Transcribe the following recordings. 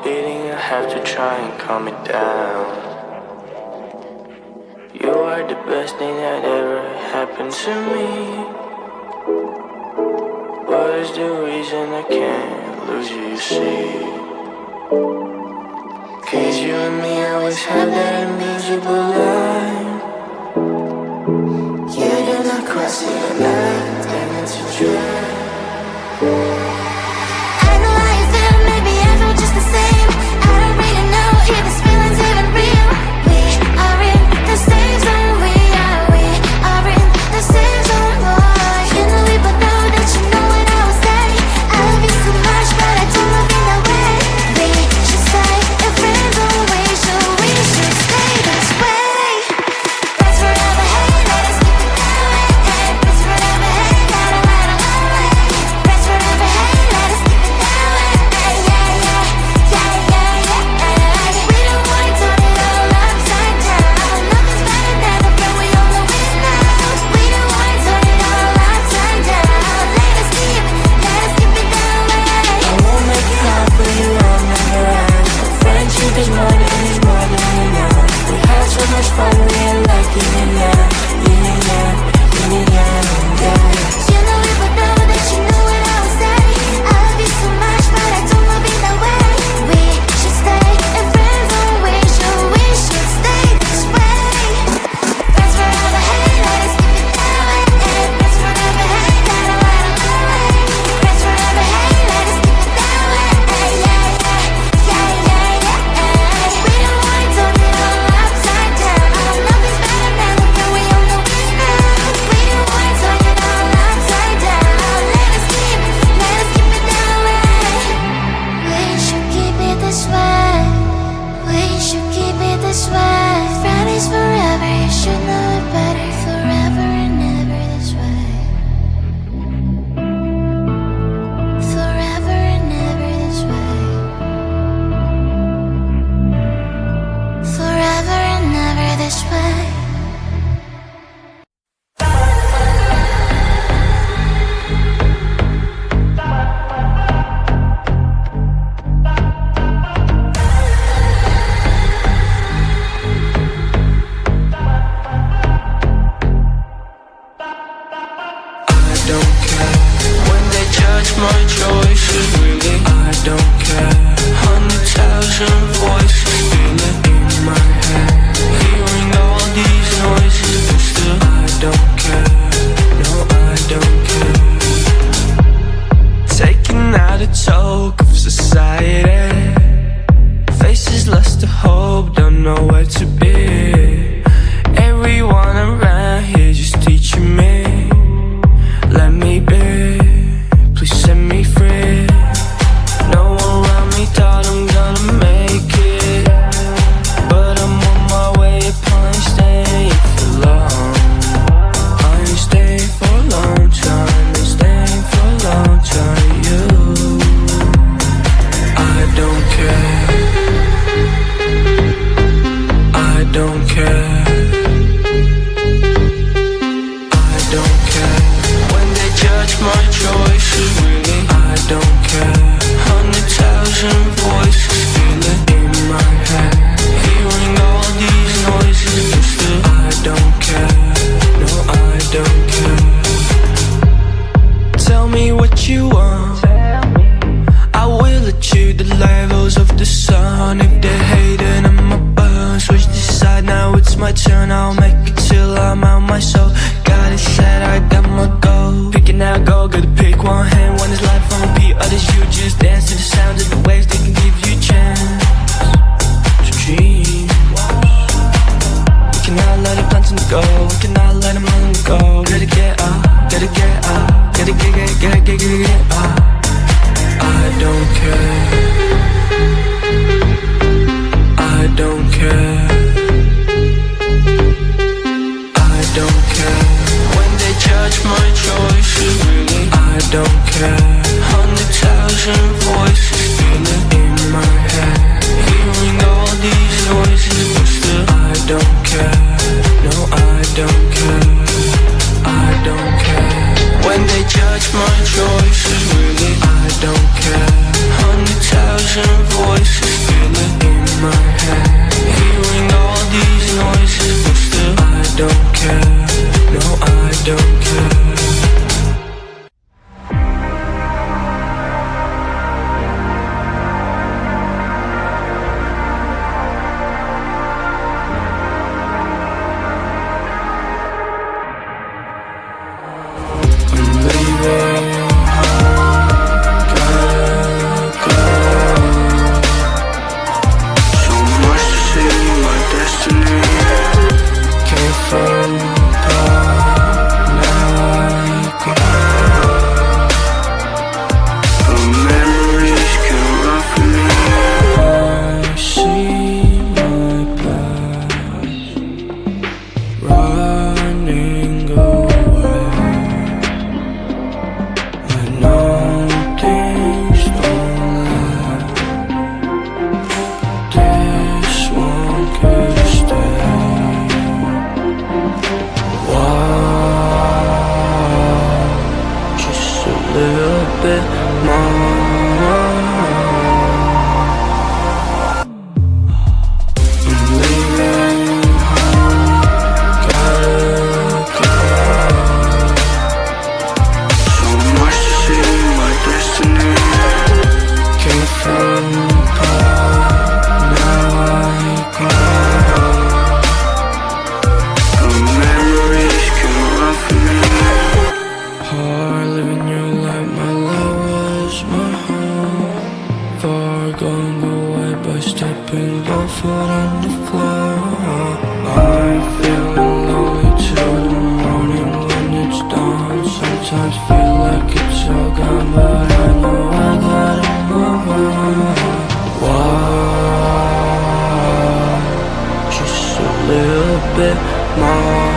beating, I have to try and calm it down. You are the best thing that ever happened to me. What is the reason I can't lose you, you see? Cause you and me always have that invisible line. You do not cross it at night, and it's a drag. I know how you feel, maybe I feel just the same. I don't really know if this feeling's even real. We are in the same zone, we are in the same zone, boy. You know we both know that you know what I will say. I love you so much, but I don't love you that way. We should stay in friends always, so we should stay this way. Friends forever, hey, let us keep it that way. Friends forever, hey, gotta ride along way. Friends forever, hey, let us keep it that way. Yeah, yeah, yeah, yeah, yeah. We don't wanna turn it all upside down. Nothing's better than the friend we all know is now. We don't wanna turn it all upside down. Let us keep it that way. I won't make it hard for you, I'm never asked. Friendship is more than enough. We had so much fun, we ain't like yin and yang, yin and yang, yin and yang, yeah. You know we both know that you know what I will say. I love you so much, but I don't love you that way. We should stay in friends always, so we should stay this way. Friends forever, hey, let us keep it that way. Friends forever, hey, gotta ride along way. Friends forever, hey, let us keep it that way. Yeah, yeah, yeah, yeah, yeah. We don't wanna turn it all upside down. Nothing's better than the friend we all know is now. We don't wanna turn it all upside down. Let us keep it that way. We should keep it this way. We should keep it this way. Fridays forever, you should know it better. Forever and ever this way. Forever and ever this way. Forever and ever this way. I don't care when they judge my choices, really. I don't care. 100,000 voices feeling in my head, hearing all these noises, but still I don't care. No, I don't care. Taking out a toke of society. Faces lost to hope, don't know where to be. Everyone around here just teaching me. Let me be, please set me free. No one around me thought I'm gonna make it, but I'm on my way up, I ain't staying for long. I ain't staying for a long time, ain't staying for a long time. You, I don't care. I don't care. I don't care when they judge my choices, really. I don't care. 100,000 voices feeling in my head, hearing all these noises, but still I don't care. No, I don't care. Tell me what you want, I will achieve the levels of the sun. If they're hating, I'ma burn. Switch this side, now it's my turn. I'll make it till I'm out my soul. Got it set, I got my goal. Picking out gold, gotta pick one hand. One is life on beat, others you just dance to the sounds of the waves. They can give you a chance to dream. We cannot let it plans and go. We cannot let them on go. Gotta get up, gotta get up, gotta get up. I don't care. I don't care. I don't care when they judge my choices, really. I don't care. 100,000 voices feeling in my head, hearing all these noises, but still I don't care. No, I don't care. I don't care when they judge my choices, really. I don't care. bit more.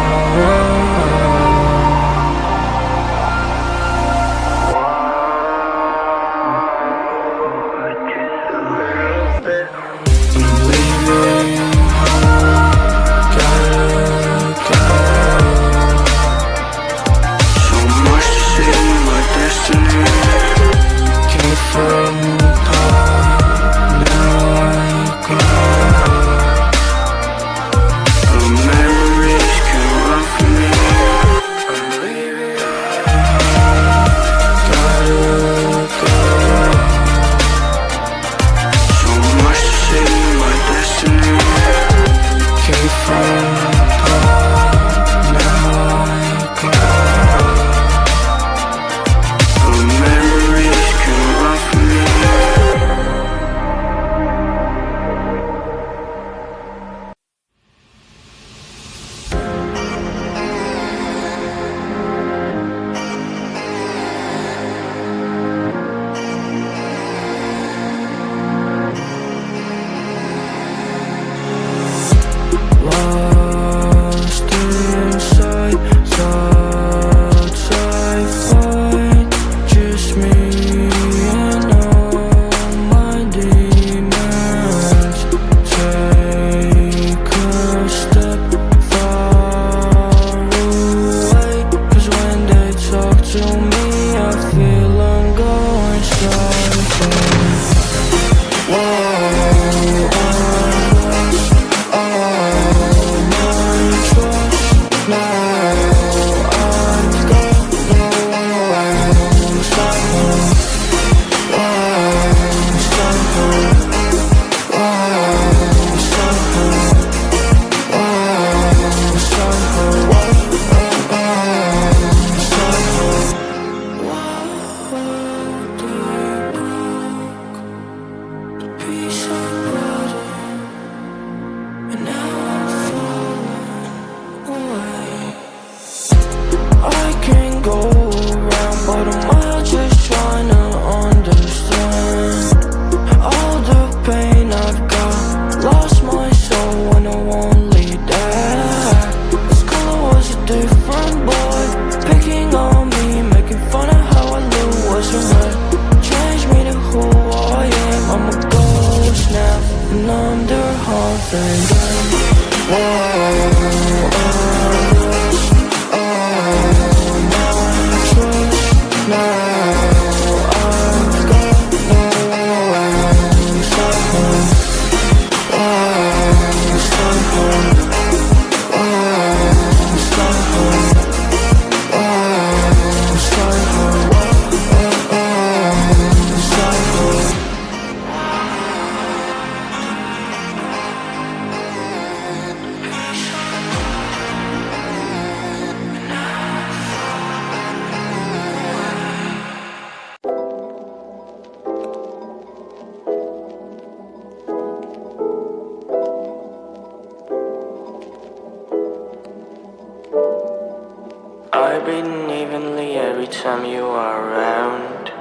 I breathe evenly every time you are around.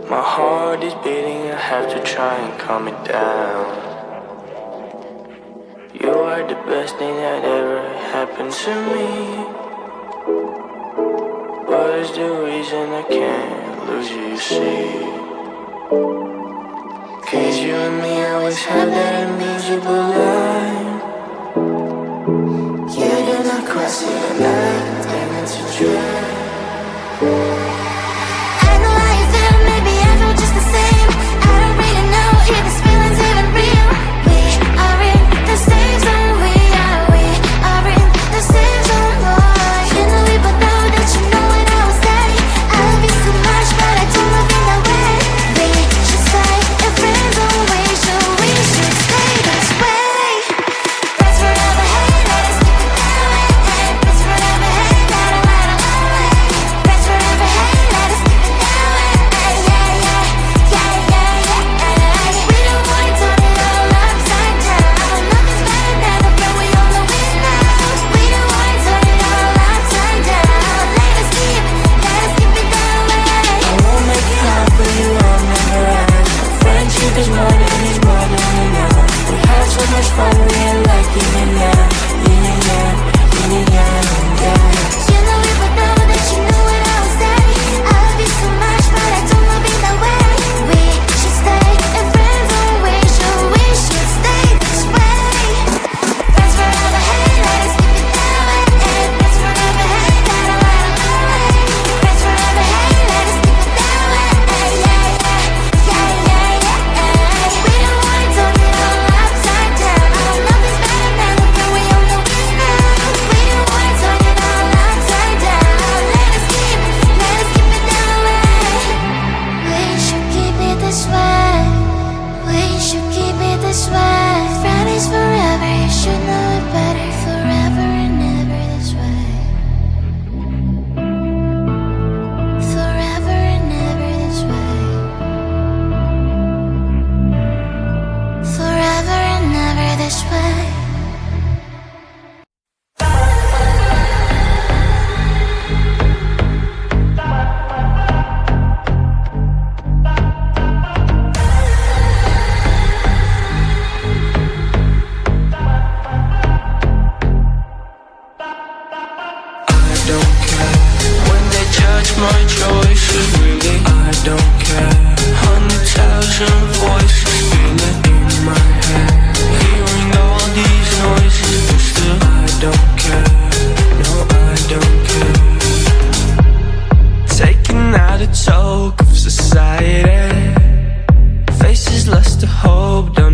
My heart is beating, I have to try and calm it down. You are the best thing that ever happened to me. What is the reason I can't lose you, you see? Cause you and me always have that invisible line. You do not cross it at night, damn it's a dream. I know how you feel, maybe I feel just the same. I don't really know if this feeling's even real. We are in the same zone, we are in the same zone, boy. You know we both know that you know what I would say. I love you so much, but I don't love you that way. We should stay in friends always, so we should stay this way. Friends forever, hey, let us keep it that way. Friends forever, hey, gotta ride along. Friends forever,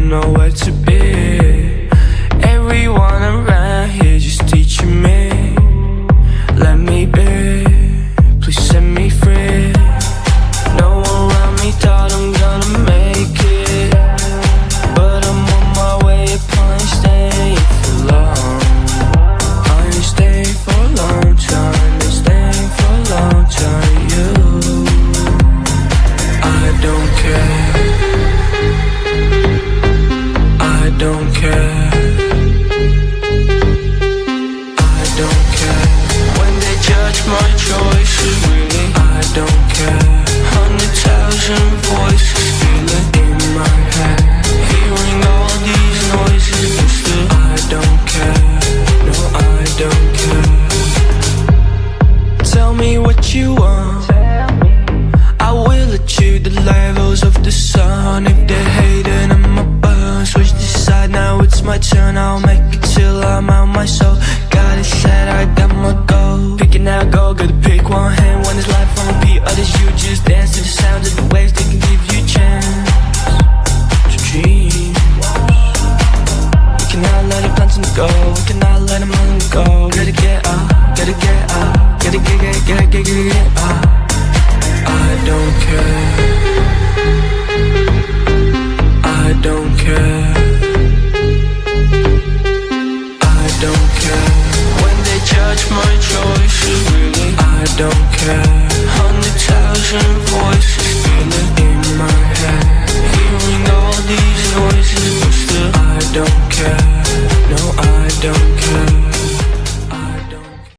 nowhere to